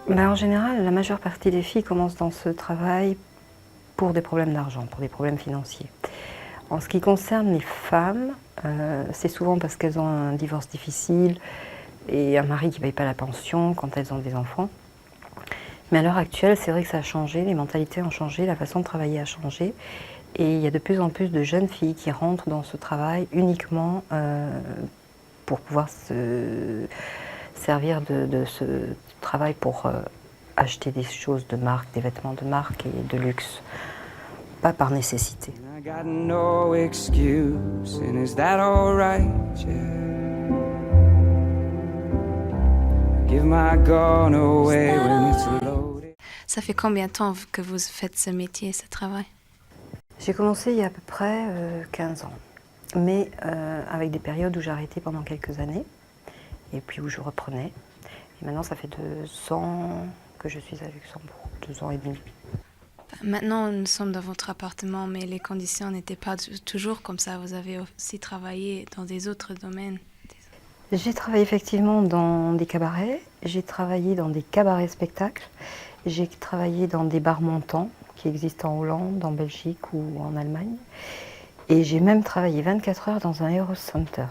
Ben, en général, la majeure partie des filles commencent dans ce travail pour des problèmes d'argent, pour des problèmes financiers. En ce qui concerne les femmes, c'est souvent parce qu'elles ont un divorce difficile et un mari qui ne paye pas la pension quand elles ont des enfants. Mais à l'heure actuelle, c'est vrai que ça a changé, les mentalités ont changé, la façon de travailler a changé. Et il y a de plus en plus de jeunes filles qui rentrent dans ce travail uniquement pour pouvoir se servir de ce travail pour acheter des choses de marque, des vêtements de marque et de luxe, pas par nécessité. I got no excuse, and is that alright? Yeah. Give my gun away when it's loaded. Ça fait combien de temps que vous faites ce métier, ce travail? J'ai commencé il y a à peu près 15 ans, mais avec des périodes où j'ai arrêté pendant quelques années, et puis où je reprenais. Et maintenant, ça fait 2 ans que je suis à Luxembourg, 2 ans et demi. Maintenant, nous sommes dans votre appartement, mais les conditions n'étaient pas toujours comme ça. Vous avez aussi travaillé dans des autres domaines. J'ai travaillé effectivement dans des cabarets, j'ai travaillé dans des cabarets spectacles, j'ai travaillé dans des bars montants qui existent en Hollande, en Belgique ou en Allemagne. Et j'ai même travaillé 24 heures dans un Eros Center.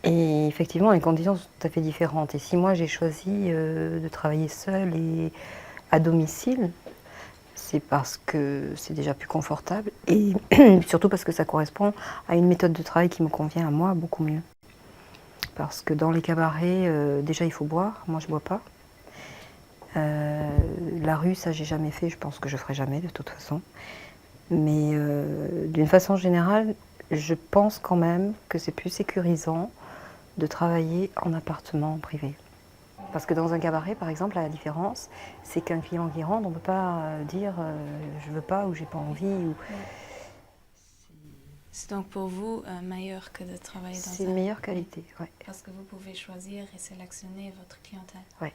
Et effectivement, les conditions sont tout à fait différentes. Et si moi j'ai choisi de travailler seule et à domicile, c'est parce que c'est déjà plus confortable et surtout parce que ça correspond à une méthode de travail qui me convient à moi beaucoup mieux. Parce que dans les cabarets, déjà il faut boire, moi je bois pas. La rue, ça j'ai jamais fait, je pense que je ferai jamais de toute façon. Mais d'une façon générale, je pense quand même que c'est plus sécurisant de travailler en appartement privé. Parce que dans un cabaret, par exemple, la différence, c'est qu'un client qui rentre, on ne peut pas dire je veux pas ou j'ai pas envie. Ou... C'est donc pour vous meilleur que de travailler dans C'est une meilleure qualité, ouais. Parce que vous pouvez choisir et sélectionner votre clientèle. Ouais.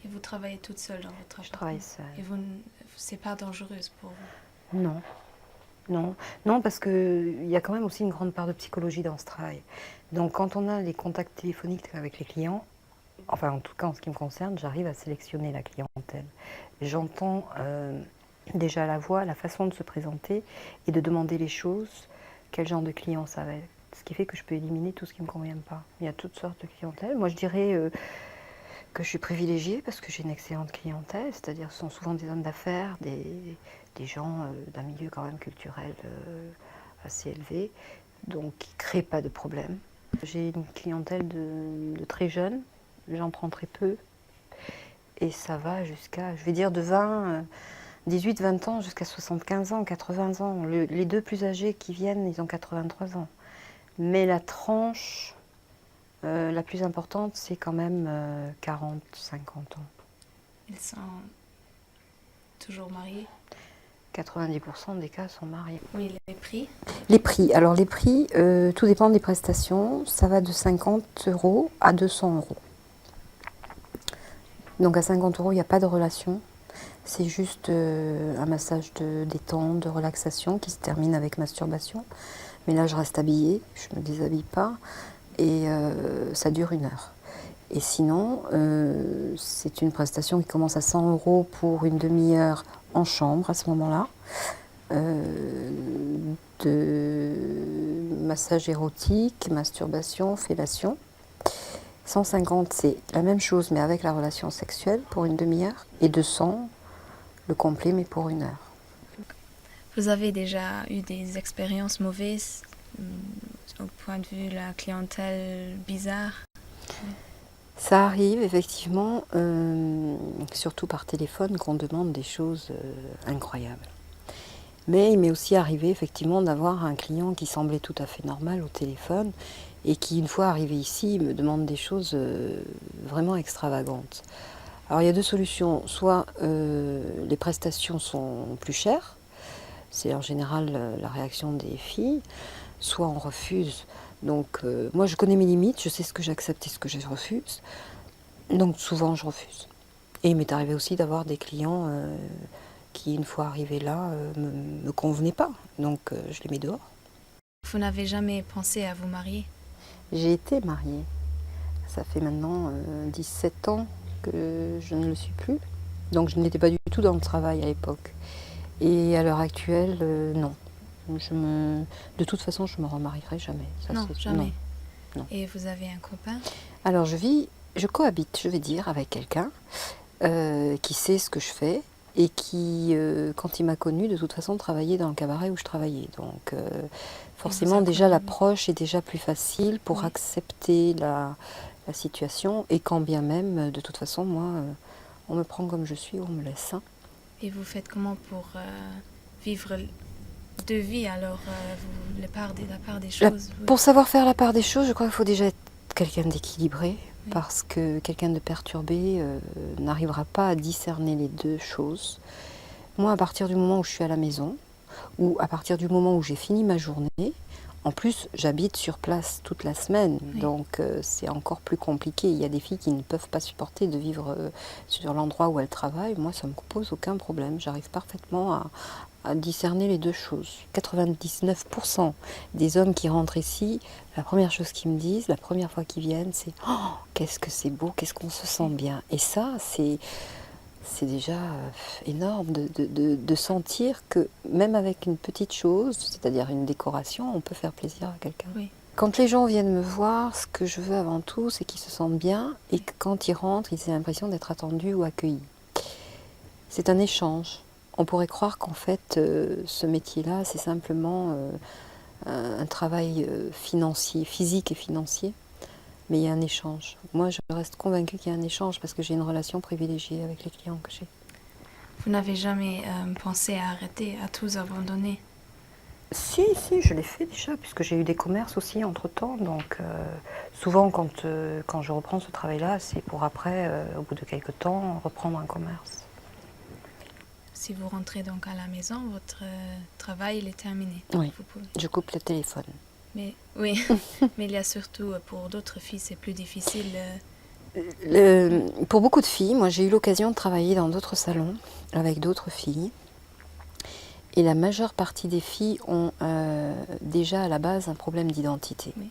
Et vous travaillez toute seule dans votre appartement? Je travaille seule. Et c'est pas dangereux pour vous? Non. Non, non, parce qu'il y a quand même aussi une grande part de psychologie dans ce travail. Donc quand on a les contacts téléphoniques avec les clients, enfin en tout cas en ce qui me concerne, j'arrive à sélectionner la clientèle. J'entends déjà la voix, la façon de se présenter et de demander les choses, quel genre de client ça va être. Ce qui fait que je peux éliminer tout ce qui ne me convient pas. Il y a toutes sortes de clientèles. Moi je dirais que je suis privilégiée parce que j'ai une excellente clientèle, c'est-à-dire ce sont souvent des hommes d'affaires, des gens d'un milieu quand même culturel assez élevé, donc qui ne créent pas de problème. J'ai une clientèle de très jeunes, j'en prends très peu, et ça va jusqu'à, je vais dire, de 18-20 ans jusqu'à 75 ans, 80 ans. Les deux plus âgés qui viennent, ils ont 83 ans. Mais la tranche la plus importante, c'est quand même 40, 50 ans. Ils sont toujours mariés? 90% des cas sont mariés. Oui, les prix? Les prix, alors les prix, tout dépend des prestations. Ça va de 50 € à 200 €. Donc à 50 €, il n'y a pas de relation. C'est juste un massage de détente, de relaxation qui se termine avec masturbation. Mais là, je reste habillée, je ne me déshabille pas. Et ça dure 1 heure. Et sinon, c'est une prestation qui commence à 100 € pour une demi-heure en chambre à ce moment-là, de massage érotique, masturbation, fellation. 150, c'est la même chose mais avec la relation sexuelle pour une demi-heure. Et 200, le complet mais pour 1 heure. Vous avez déjà eu des expériences mauvaises au point de vue de la clientèle bizarre? Ça arrive effectivement, surtout par téléphone, qu'on demande des choses incroyables. Mais il m'est aussi arrivé effectivement d'avoir un client qui semblait tout à fait normal au téléphone et qui, une fois arrivé ici, me demande des choses vraiment extravagantes. Alors il y a 2 solutions. Soit les prestations sont plus chères, c'est en général la réaction des filles, soit on refuse. Donc moi je connais mes limites, je sais ce que j'accepte et ce que je refuse. Donc souvent je refuse. Et il m'est arrivé aussi d'avoir des clients qui, une fois arrivés là, me convenaient pas. Donc je les mets dehors. Vous n'avez jamais pensé à vous marier? J'ai été mariée. Ça fait maintenant 17 ans que je ne le suis plus. Donc je n'étais pas du tout dans le travail à l'époque. Et à l'heure actuelle, non. De toute façon, je me remarierai jamais. Ça, Non, c'est- jamais. non. Et vous avez un copain? Alors je cohabite, je vais dire, avec quelqu'un qui sait ce que je fais et qui, quand il m'a connue, de toute façon, travaillait dans le cabaret où je travaillais. Donc forcément, déjà, connu. l'approche est déjà plus facile pour Oui. accepter la situation. Et quand bien même, de toute façon, moi, on me prend comme je suis, on me laisse. Hein. Et vous faites comment pour vivre deux vies alors, la part des choses? Pour savoir faire la part des choses, je crois qu'il faut déjà être quelqu'un d'équilibré, Oui. parce que quelqu'un de perturbé n'arrivera pas à discerner les deux choses. Moi, à partir du moment où je suis à la maison, ou à partir du moment où j'ai fini ma journée, en plus, j'habite sur place toute la semaine, Oui. donc c'est encore plus compliqué. Il y a des filles qui ne peuvent pas supporter de vivre sur l'endroit où elles travaillent. Moi, ça ne me pose aucun problème. J'arrive parfaitement à discerner les deux choses. 99% des hommes qui rentrent ici, la première chose qu'ils me disent, la première fois qu'ils viennent, c'est « Oh, qu'est-ce que c'est beau, qu'est-ce qu'on se sent bien !» Et ça, c'est déjà énorme de sentir que même avec une petite chose, c'est-à-dire une décoration, on peut faire plaisir à quelqu'un. Oui. Quand les gens viennent me voir, ce que je veux avant tout, c'est qu'ils se sentent bien et que quand ils rentrent, ils aient l'impression d'être attendus ou accueillis. C'est un échange. On pourrait croire qu'en fait, ce métier-là, c'est simplement un travail financier, physique et financier. Mais il y a un échange. Moi, je reste convaincue qu'il y a un échange parce que j'ai une relation privilégiée avec les clients que j'ai. Vous n'avez jamais pensé à arrêter, à tout abandonner? Si, je l'ai fait déjà, puisque j'ai eu des commerces aussi entre-temps. Donc, souvent, quand je reprends ce travail-là, c'est pour après, au bout de quelques temps, reprendre un commerce. Si vous rentrez donc à la maison, votre travail il est terminé. Oui, Vous pouvez... je coupe le téléphone. Mais oui, mais il y a surtout pour d'autres filles, c'est plus difficile. Pour beaucoup de filles, moi j'ai eu l'occasion de travailler dans d'autres salons avec d'autres filles. Et la majeure partie des filles ont déjà à la base un problème d'identité. Oui.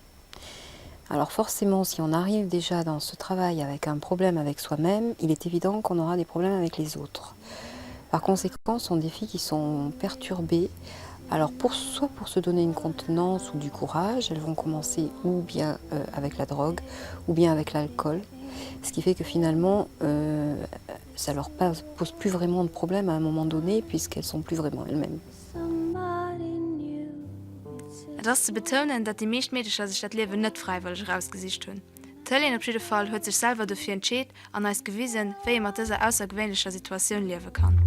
Alors forcément, si on arrive déjà dans ce travail avec un problème avec soi-même, il est évident qu'on aura des problèmes avec les autres. Par conséquent, ce sont des filles qui sont perturbées. Alors soit pour se donner une contenance ou du courage, elles vont commencer ou bien avec la drogue ou bien avec l'alcool. Ce qui fait que finalement, ça leur pose plus vraiment de problème à un moment donné puisqu'elles sont plus vraiment elles-mêmes. Das zu betonen, dass die meisten Mädchen sich das Leben nicht freiwillig rausgesicht haben. Tellin auf jeden Fall hat sich selber dafür entschieden und uns gewiesen, wie man mit dieser außergewöhnlichen Situation leben kann.